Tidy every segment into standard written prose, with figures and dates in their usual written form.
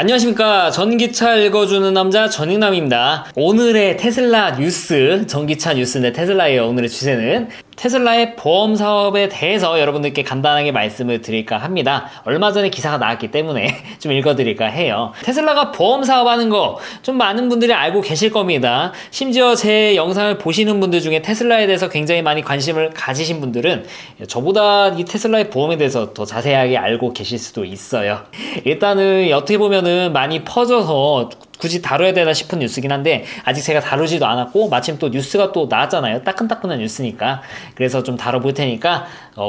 안녕하십니까. 전기차 읽어주는 남자 전익남입니다. 오늘의 테슬라 뉴스, 전기차 뉴스인데 테슬라예요. 오늘의 주제는 테슬라의 보험 사업에 대해서 여러분들께 간단하게 말씀을 드릴까 합니다. 얼마 전에 기사가 나왔기 때문에 좀 읽어드릴까 해요. 테슬라가 보험 사업하는 거 좀 많은 분들이 알고 계실 겁니다. 심지어 제 영상을 보시는 분들 중에 테슬라에 대해서 굉장히 많이 관심을 가지신 분들은 저보다 이 테슬라의 보험에 대해서 더 자세하게 알고 계실 수도 있어요. 일단은 어떻게 보면은 많이 퍼져서 굳이 다뤄야 되나 싶은 뉴스긴 한데 아직 제가 다루지도 않았고 마침 또 뉴스가 또 나왔잖아요. 따끈따끈한 뉴스니까. 그래서 좀 다뤄볼 테니까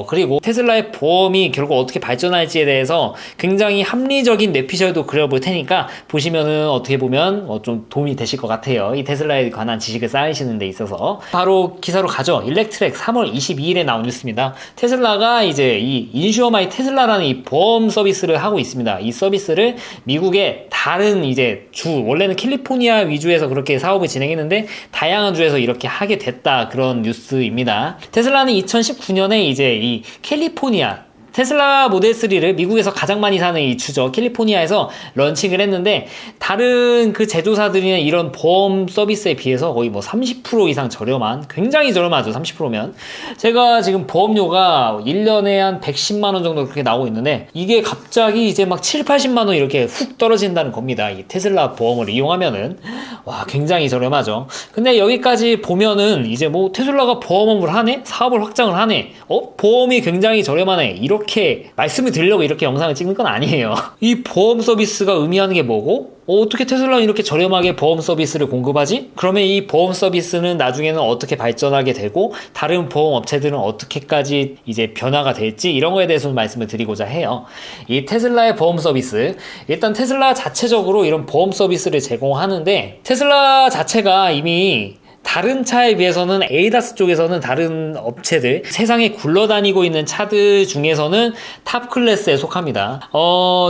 그리고 테슬라의 보험이 결국 어떻게 발전할지에 대해서 굉장히 합리적인 뇌피셜도 그려볼 테니까 보시면은 어떻게 보면 좀 도움이 되실 것 같아요. 이 테슬라에 관한 지식을 쌓으시는 데 있어서 바로 기사로 가죠. 일렉트랙 3월 22일에 나온 뉴스입니다. 테슬라가 이제 이 인슈어 마이 테슬라라는 이 보험 서비스를 하고 있습니다. 이 서비스를 미국의 다른 이제 원래는 캘리포니아 위주에서 그렇게 사업을 진행했는데 다양한 주에서 이렇게 하게 됐다, 그런 뉴스입니다. 테슬라는 2019년에 이제 이 캘리포니아 테슬라 모델 3를 미국에서 가장 많이 사는 이 주죠. 캘리포니아에서 런칭을 했는데 다른 그 제조사들이나 이런 보험 서비스에 비해서 거의 뭐 30% 이상 저렴한, 굉장히 저렴하죠. 30%면. 제가 지금 보험료가 1년에 한 110만 원 정도 그렇게 나오고 있는데 이게 갑자기 이제 막 7, 80만 원 이렇게 훅 떨어진다는 겁니다. 이 테슬라 보험을 이용하면은. 와, 굉장히 저렴하죠. 근데 여기까지 보면은 이제 뭐 테슬라가 보험업을 하네? 사업을 확장을 하네? 보험이 굉장히 저렴하네? 이렇게 말씀을 드리려고 이렇게 영상을 찍는 건 아니에요. 이 보험 서비스가 의미하는 게 뭐고? 어떻게 테슬라는 이렇게 저렴하게 보험 서비스를 공급하지? 그러면 이 보험 서비스는 나중에는 어떻게 발전하게 되고 다른 보험 업체들은 어떻게까지 이제 변화가 될지, 이런 거에 대해서 말씀을 드리고자 해요. 이 테슬라의 보험 서비스, 일단 테슬라 자체적으로 이런 보험 서비스를 제공하는데 테슬라 자체가 이미 다른 차에 비해서는 에이다스 쪽에서는 다른 업체들, 세상에 굴러다니고 있는 차들 중에서는 탑 클래스에 속합니다.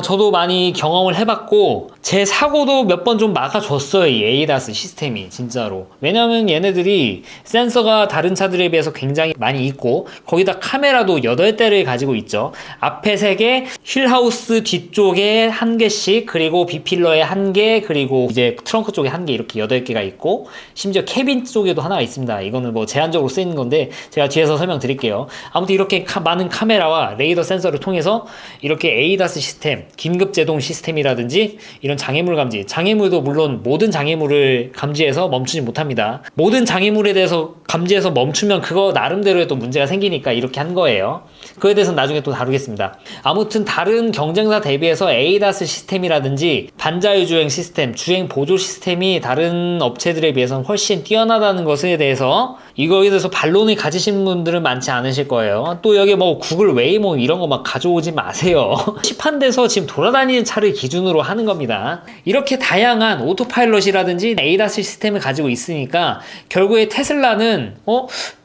저도 많이 경험을 해봤고 제 사고도 몇 번 좀 막아줬어요, 이 에이다스 시스템이. 진짜로. 왜냐면 얘네들이 센서가 다른 차들에 비해서 굉장히 많이 있고 거기다 카메라도 8대를 가지고 있죠. 앞에 3개, 휠하우스 뒤쪽에 1개씩, 그리고 B필러에 1개, 그리고 이제 트렁크 쪽에 1개, 이렇게 8개가 있고 심지어 캐빈 쪽에도 하나가 있습니다. 이거는 뭐 제한적으로 쓰이는 건데 제가 뒤에서 설명드릴게요. 아무튼 이렇게 많은 카메라와 레이더 센서를 통해서 이렇게 에이다스 시스템, 긴급 제동 시스템이라든지 이런 장애물 감지, 장애물도 물론 모든 장애물을 감지해서 멈추지 못합니다. 모든 장애물에 대해서 감지해서 멈추면 그거 나름대로의 또 문제가 생기니까 이렇게 한 거예요. 그거에 대해서는 나중에 또 다루겠습니다. 아무튼 다른 경쟁사 대비해서 에이다스 시스템이라든지 반자율주행 시스템, 주행 보조 시스템이 다른 업체들에 비해서는 훨씬 뛰어나다는 것에 대해서 이거에 대해서 반론을 가지신 분들은 많지 않으실 거예요. 또 여기 뭐 구글 웨이모 이런 거 막 가져오지 마세요. 시판돼서 지금 돌아다니는 차를 기준으로 하는 겁니다. 이렇게 다양한 오토파일럿이라든지 에이다스 시스템을 가지고 있으니까 결국에 테슬라는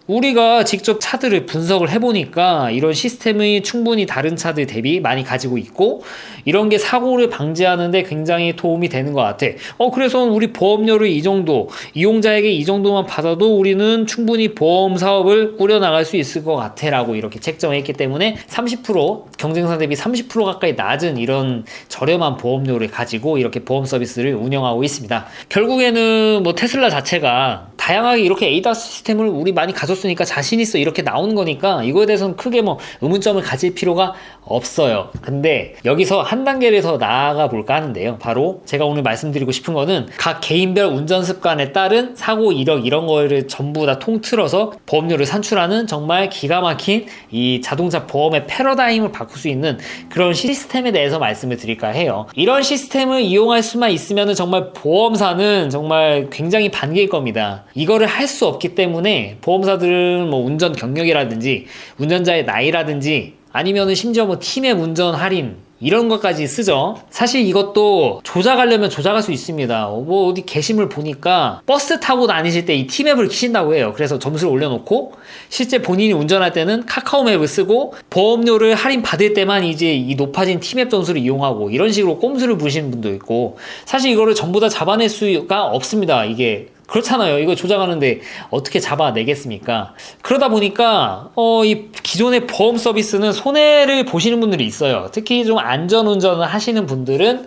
우리가 직접 차들을 분석을 해보니까 이런 시스템이 충분히 다른 차들 대비 많이 가지고 있고 이런 게 사고를 방지하는데 굉장히 도움이 되는 것 같아. 그래서 우리 보험료를 이 정도, 이용자에게 이 정도만 받아도 우리는 충분히 보험 사업을 꾸려나갈 수 있을 것 같아 라고 이렇게 책정을 했기 때문에 30%, 경쟁사 대비 30% 가까이 낮은 이런 저렴한 보험료를 가지고 이렇게 보험 서비스를 운영하고 있습니다. 결국에는 뭐 테슬라 자체가 다양하게 이렇게 에이다스 시스템을 우리 많이 가졌으니까 자신 있어 이렇게 나오는 거니까 이거에 대해서는 크게 뭐 의문점을 가질 필요가 없어요. 근데 여기서 한 단계를 더 나아가 볼까 하는데요. 바로 제가 오늘 말씀드리고 싶은 거는 각 개인별 운전 습관에 따른 사고 이력 이런 거를 전부 다 통틀어서 보험료를 산출하는 정말 기가 막힌 이 자동차 보험의 패러다임을 바꿀 수 있는 그런 시스템에 대해서 말씀을 드릴까 해요. 이런 시스템을 이용할 수만 있으면 정말 보험사는 정말 굉장히 반길 겁니다. 이거를 할 수 없기 때문에 보험사들은 뭐 운전 경력이라든지 운전자의 나이라든지 아니면은 심지어 뭐 팀의 운전 할인 이런 것까지 쓰죠. 사실 이것도 조작하려면 조작할 수 있습니다. 뭐 어디 게시물 보니까 버스 타고 다니실 때 이 T맵을 키신다고 해요. 그래서 점수를 올려놓고 실제 본인이 운전할 때는 카카오맵을 쓰고 보험료를 할인 받을 때만 이제 이 높아진 T맵 점수를 이용하고 이런 식으로 꼼수를 부리시는 분도 있고 사실 이거를 전부 다 잡아낼 수가 없습니다. 이게 그렇잖아요. 이거 조작하는데 어떻게 잡아내겠습니까? 그러다 보니까 이 기존의 보험 서비스는 손해를 보시는 분들이 있어요. 특히 좀 안전운전을 하시는 분들은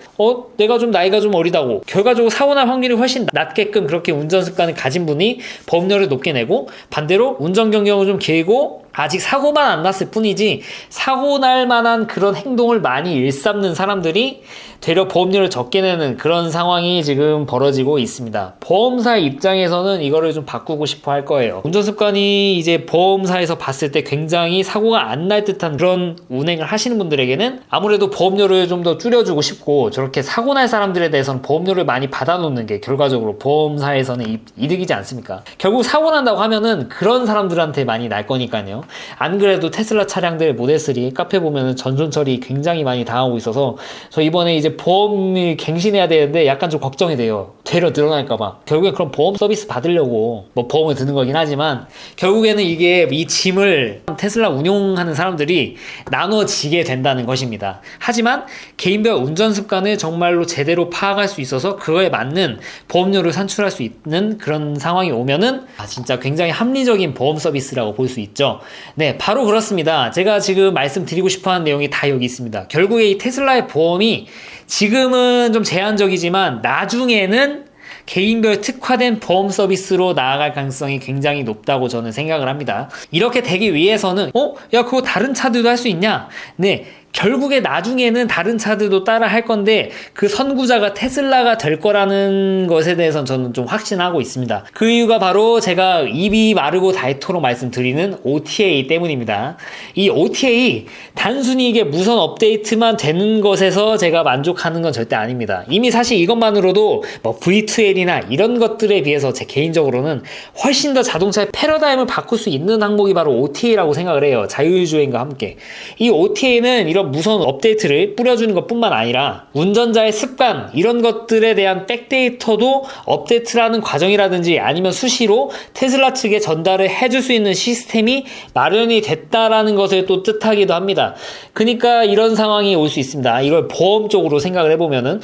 내가 좀 나이가 좀 어리다고 결과적으로 사고 날 확률이 훨씬 낮게끔 그렇게 운전 습관을 가진 분이 보험료를 높게 내고, 반대로 운전 경력은 좀 길고 아직 사고만 안 났을 뿐이지 사고 날 만한 그런 행동을 많이 일삼는 사람들이 되려 보험료를 적게 내는 그런 상황이 지금 벌어지고 있습니다. 보험사 입장에서는 이거를 좀 바꾸고 싶어 할 거예요. 운전 습관이 이제 보험사에서 봤을 때 굉장히 사고가 안 날 듯한 그런 운행을 하시는 분들에게는 아무래도 보험료를 좀 더 줄여주고 싶고, 저렇게 사고 날 사람들에 대해서는 보험료를 많이 받아놓는 게 결과적으로 보험사에서는 이득이지 않습니까? 결국 사고 난다고 하면은 그런 사람들한테 많이 날 거니까요. 안 그래도 테슬라 차량들 모델3 카페 보면은 전손 처리 굉장히 많이 당하고 있어서 저 이번에 이제 보험을 갱신해야 되는데 약간 좀 걱정이 돼요. 되려 늘어날까봐. 결국엔 그럼 보험 서비스 받으려고 뭐 보험을 드는 거긴 하지만, 결국에는 이게 이 짐을 테슬라 운용하는 사람들이 나눠지게 된다는 것입니다. 하지만 개인별 운전 습관을 정말로 제대로 파악할 수 있어서 그거에 맞는 보험료를 산출할 수 있는 그런 상황이 오면은 진짜 굉장히 합리적인 보험 서비스라고 볼 수 있죠. 네, 바로 그렇습니다. 제가 지금 말씀드리고 싶어하는 내용이 다 여기 있습니다. 결국에 이 테슬라의 보험이 지금은 좀 제한적이지만 나중에는 개인별 특화된 보험 서비스로 나아갈 가능성이 굉장히 높다고 저는 생각을 합니다. 이렇게 되기 위해서는 야 그거 다른 차들도 할 수 있냐? 네, 결국에 나중에는 다른 차들도 따라 할 건데 그 선구자가 테슬라가 될 거라는 것에 대해서는 저는 좀 확신하고 있습니다. 그 이유가 바로 제가 입이 마르고 닳도록 말씀드리는 OTA 때문입니다. 이 OTA 단순히 이게 무선 업데이트만 되는 것에서 제가 만족하는 건 절대 아닙니다. 이미 사실 이것만으로도 뭐 V2L이나 이런 것들에 비해서 제 개인적으로는 훨씬 더 자동차의 패러다임을 바꿀 수 있는 항목이 바로 OTA라고 생각을 해요. 자율주행과 함께. 이 OTA는 이런 무선 업데이트를 뿌려주는 것 뿐만 아니라 운전자의 습관 이런 것들에 대한 백데이터도 업데이트라는 과정이라든지 아니면 수시로 테슬라 측에 전달을 해줄 수 있는 시스템이 마련이 됐다라는 것을 또 뜻하기도 합니다. 그러니까 이런 상황이 올 수 있습니다. 이걸 보험 쪽으로 생각을 해보면은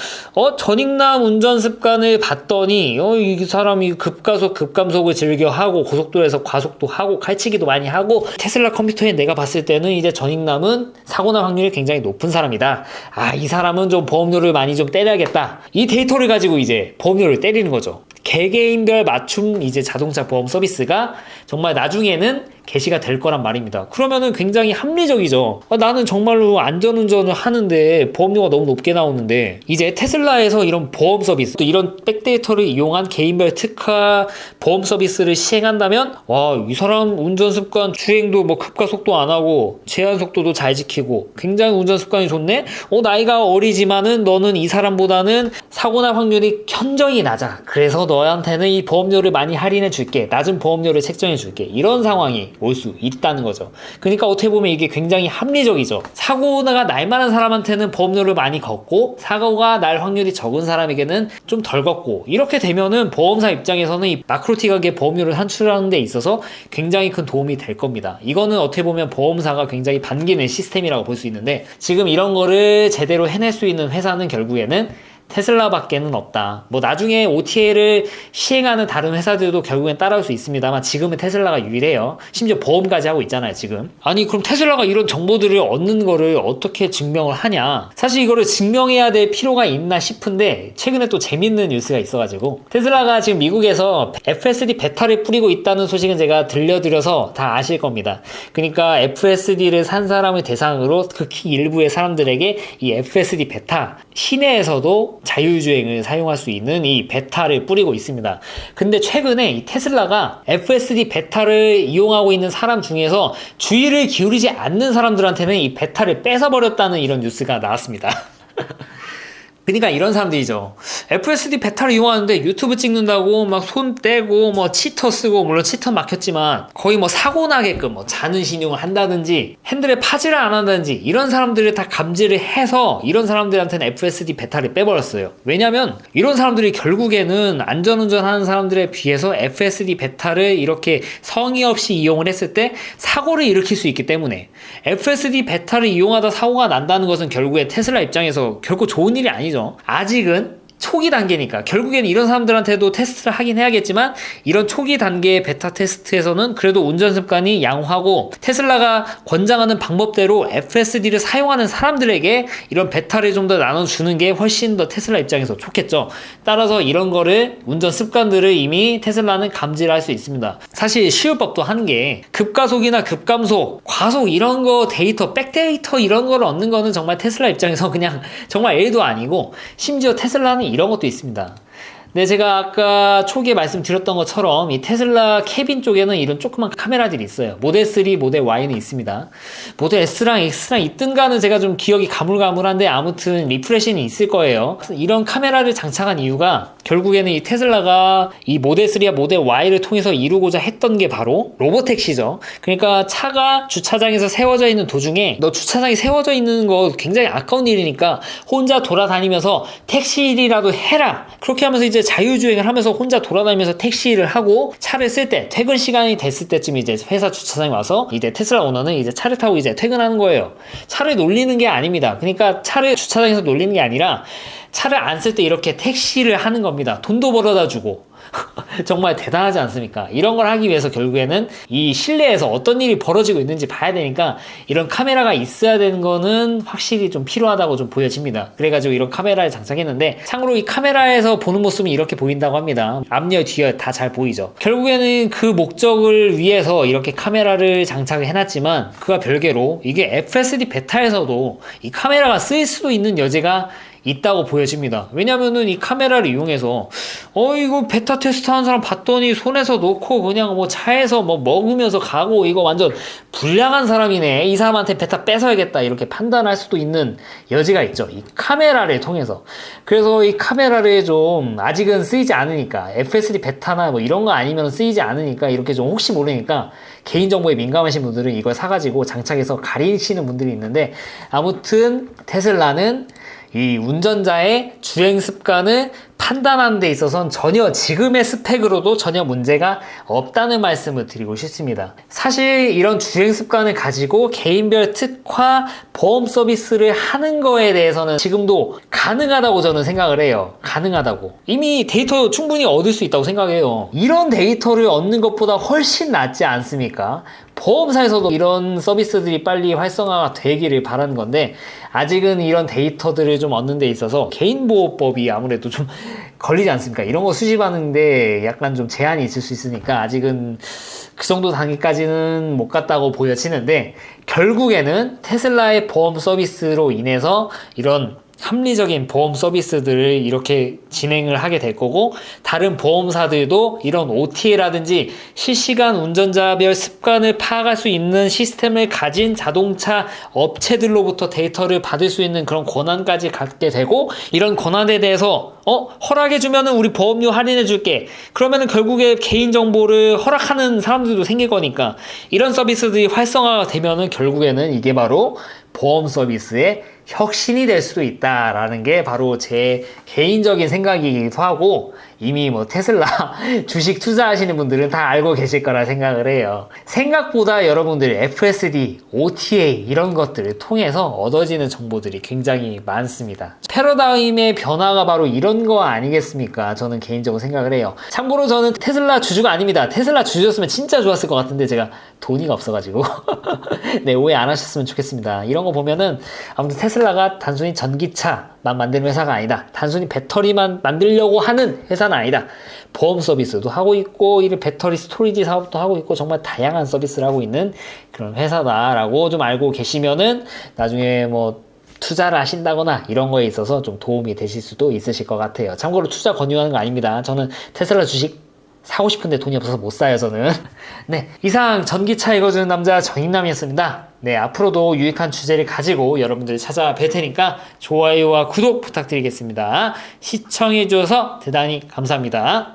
전익남 운전 습관을 봤더니 이 사람이 급가속 급감속을 즐겨하고 고속도로에서 과속도 하고 칼치기도 많이 하고 테슬라 컴퓨터에 내가 봤을 때는 이제 전익남은 사고날 확률이 굉장히 높은 사람이다. 이 사람은 좀 보험료를 많이 좀 때려야겠다. 이 데이터를 가지고 이제 보험료를 때리는 거죠. 개개인별 맞춤 이제 자동차 보험 서비스가 정말 나중에는 개시가 될 거란 말입니다. 그러면은 굉장히 합리적이죠. 나는 정말로 안전운전을 하는데 보험료가 너무 높게 나오는데 이제 테슬라에서 이런 보험 서비스 또 이런 백데이터를 이용한 개인별 특화 보험 서비스를 시행한다면 이 사람 운전 습관 주행도 뭐 급가속도 안 하고 제한 속도도 잘 지키고 굉장히 운전 습관이 좋네. 나이가 어리지만은 너는 이 사람보다는 사고날 확률이 현저히 낮아. 그래서 너한테는 이 보험료를 많이 할인해 줄게. 낮은 보험료를 책정해 줄게. 이런 상황이 올 수 있다는 거죠. 그러니까 어떻게 보면 이게 굉장히 합리적이죠. 사고가 날 만한 사람한테는 보험료를 많이 걷고 사고가 날 확률이 적은 사람에게는 좀 덜 걷고, 이렇게 되면은 보험사 입장에서는 이 마크로틱하게 보험료를 산출하는 데 있어서 굉장히 큰 도움이 될 겁니다. 이거는 어떻게 보면 보험사가 굉장히 반기는 시스템이라고 볼 수 있는데, 지금 이런 거를 제대로 해낼 수 있는 회사는 결국에는 테슬라밖에는 없다. 뭐 나중에 OTA를 시행하는 다른 회사들도 결국엔 따라올 수 있습니다만 지금은 테슬라가 유일해요. 심지어 보험까지 하고 있잖아요, 지금. 아니 그럼 테슬라가 이런 정보들을 얻는 거를 어떻게 증명을 하냐? 사실 이거를 증명해야 될 필요가 있나 싶은데 최근에 또 재밌는 뉴스가 있어가지고, 테슬라가 지금 미국에서 FSD 베타를 뿌리고 있다는 소식은 제가 들려드려서 다 아실 겁니다. 그러니까 FSD를 산 사람을 대상으로 극히 일부의 사람들에게 이 FSD 베타 시내에서도 자율주행을 사용할 수 있는 이 베타를 뿌리고 있습니다. 근데 최근에 이 테슬라가 FSD 베타를 이용하고 있는 사람 중에서 주의를 기울이지 않는 사람들한테는 이 베타를 뺏어버렸다는 이런 뉴스가 나왔습니다. 그러니까 이런 사람들이죠. FSD 베타를 이용하는데 유튜브 찍는다고 막 손 떼고 뭐 치터 쓰고, 물론 치터 막혔지만 거의 뭐 사고 나게끔 뭐 자는 신용을 한다든지 핸들에 파지를 안 한다든지 이런 사람들을 다 감지를 해서 이런 사람들한테는 FSD 베타를 빼버렸어요. 왜냐면 이런 사람들이 결국에는 안전운전하는 사람들에 비해서 FSD 베타를 이렇게 성의 없이 이용을 했을 때 사고를 일으킬 수 있기 때문에, FSD 베타를 이용하다 사고가 난다는 것은 결국에 테슬라 입장에서 결코 좋은 일이 아니죠. 아직은 초기 단계니까 결국엔 이런 사람들한테도 테스트를 하긴 해야겠지만 이런 초기 단계의 베타 테스트에서는 그래도 운전 습관이 양호하고 테슬라가 권장하는 방법대로 FSD를 사용하는 사람들에게 이런 베타를 좀 더 나눠주는 게 훨씬 더 테슬라 입장에서 좋겠죠. 따라서 이런 거를 운전 습관들을 이미 테슬라는 감지를 할 수 있습니다. 사실 시율법도 한 게 급가속이나 급감속, 과속 이런 거 데이터, 백데이터 이런 거를 얻는 거는 정말 테슬라 입장에서 그냥 정말 A도 아니고 심지어 테슬라는 이런 것도 있습니다. 네, 제가 아까 초기에 말씀드렸던 것처럼 이 테슬라 캐빈 쪽에는 이런 조그만 카메라들이 있어요. 모델 3, 모델 Y는 있습니다. 모델 S랑 X랑 있든가는 제가 좀 기억이 가물가물한데 아무튼 리프레시는 있을 거예요. 이런 카메라를 장착한 이유가 결국에는 이 테슬라가 이 모델 3와 모델 Y를 통해서 이루고자 했던 게 바로 로보택시죠. 그러니까 차가 주차장에서 세워져 있는 도중에 너 주차장에 세워져 있는 거 굉장히 아까운 일이니까 혼자 돌아다니면서 택시라도 해라. 그렇게 하면서 이제 자유주행을 하면서 혼자 돌아다니면서 택시를 하고 차를 쓸 때 퇴근 시간이 됐을 때쯤 이제 회사 주차장에 와서 이제 테슬라 오너는 이제 차를 타고 이제 퇴근하는 거예요. 차를 놀리는 게 아닙니다. 그러니까 차를 주차장에서 놀리는 게 아니라 차를 안 쓸 때 이렇게 택시를 하는 겁니다. 돈도 벌어다 주고. 정말 대단하지 않습니까? 이런 걸 하기 위해서 결국에는 이 실내에서 어떤 일이 벌어지고 있는지 봐야 되니까 이런 카메라가 있어야 되는 거는 확실히 좀 필요하다고 좀 보여집니다. 그래가지고 이런 카메라를 장착했는데 참고로 이 카메라에서 보는 모습이 이렇게 보인다고 합니다. 앞열, 뒤열 다 잘 보이죠. 결국에는 그 목적을 위해서 이렇게 카메라를 장착을 해놨지만 그와 별개로 이게 FSD 베타에서도 이 카메라가 쓰일 수도 있는 여지가 있다고 보여집니다. 왜냐면은 이 카메라를 이용해서 이거 베타 테스트 하는 사람 봤더니 손에서 놓고 그냥 뭐 차에서 뭐 먹으면서 가고 이거 완전 불량한 사람이네. 이 사람한테 베타 뺏어야겠다. 이렇게 판단할 수도 있는 여지가 있죠. 이 카메라를 통해서. 그래서 이 카메라를 좀 아직은 쓰이지 않으니까 FSD 베타나 뭐 이런 거 아니면 쓰이지 않으니까 이렇게 좀 혹시 모르니까 개인정보에 민감하신 분들은 이걸 사가지고 장착해서 가리시는 분들이 있는데 아무튼 테슬라는 이 운전자의 주행 습관을 판단하는 데 있어서는 전혀 지금의 스펙으로도 전혀 문제가 없다는 말씀을 드리고 싶습니다. 사실 이런 주행 습관을 가지고 개인별 특화 보험 서비스를 하는 거에 대해서는 지금도 가능하다고 저는 생각을 해요. 가능하다고. 이미 데이터 충분히 얻을 수 있다고 생각해요. 이런 데이터를 얻는 것보다 훨씬 낫지 않습니까? 보험사에서도 이런 서비스들이 빨리 활성화가 되기를 바라는 건데 아직은 이런 데이터들을 좀 얻는 데 있어서 개인보호법이 아무래도 좀 걸리지 않습니까? 이런 거 수집하는데 약간 좀 제한이 있을 수 있으니까 아직은 그 정도 단계까지는 못 갔다고 보여지는데 결국에는 테슬라의 보험 서비스로 인해서 이런 합리적인 보험 서비스들을 이렇게 진행을 하게 될 거고 다른 보험사들도 이런 OTA라든지 실시간 운전자별 습관을 파악할 수 있는 시스템을 가진 자동차 업체들로부터 데이터를 받을 수 있는 그런 권한까지 갖게 되고 이런 권한에 대해서 허락해주면은 우리 보험료 할인해줄게. 그러면은 결국에 개인정보를 허락하는 사람들도 생길 거니까 이런 서비스들이 활성화가 되면은 결국에는 이게 바로 보험 서비스의 혁신이 될 수도 있다라는 게 바로 제 개인적인 생각이기도 하고 이미 뭐 테슬라 주식 투자하시는 분들은 다 알고 계실 거라 생각을 해요. 생각보다 여러분들 FSD, OTA 이런 것들을 통해서 얻어지는 정보들이 굉장히 많습니다. 패러다임의 변화가 바로 이런 거 아니겠습니까? 저는 개인적으로 생각을 해요. 참고로 저는 테슬라 주주가 아닙니다. 테슬라 주주였으면 진짜 좋았을 것 같은데 제가 돈이가 없어가지고 네, 오해 안 하셨으면 좋겠습니다. 이런 거 보면은 아무튼 테슬라가 단순히 전기차만 만드는 회사가 아니다. 단순히 배터리만 만들려고 하는 회사는 아니다. 보험 서비스도 하고 있고 이런 배터리 스토리지 사업도 하고 있고 정말 다양한 서비스를 하고 있는 그런 회사다라고 좀 알고 계시면은 나중에 뭐 투자를 하신다거나 이런 거에 있어서 좀 도움이 되실 수도 있으실 것 같아요. 참고로 투자 권유하는 거 아닙니다. 저는 테슬라 주식 사고 싶은데 돈이 없어서 못 사요, 저는. 네, 이상 전기차 읽어주는 남자 정익남이었습니다. 네, 앞으로도 유익한 주제를 가지고 여러분들 찾아뵐 테니까 좋아요와 구독 부탁드리겠습니다. 시청해주셔서 대단히 감사합니다.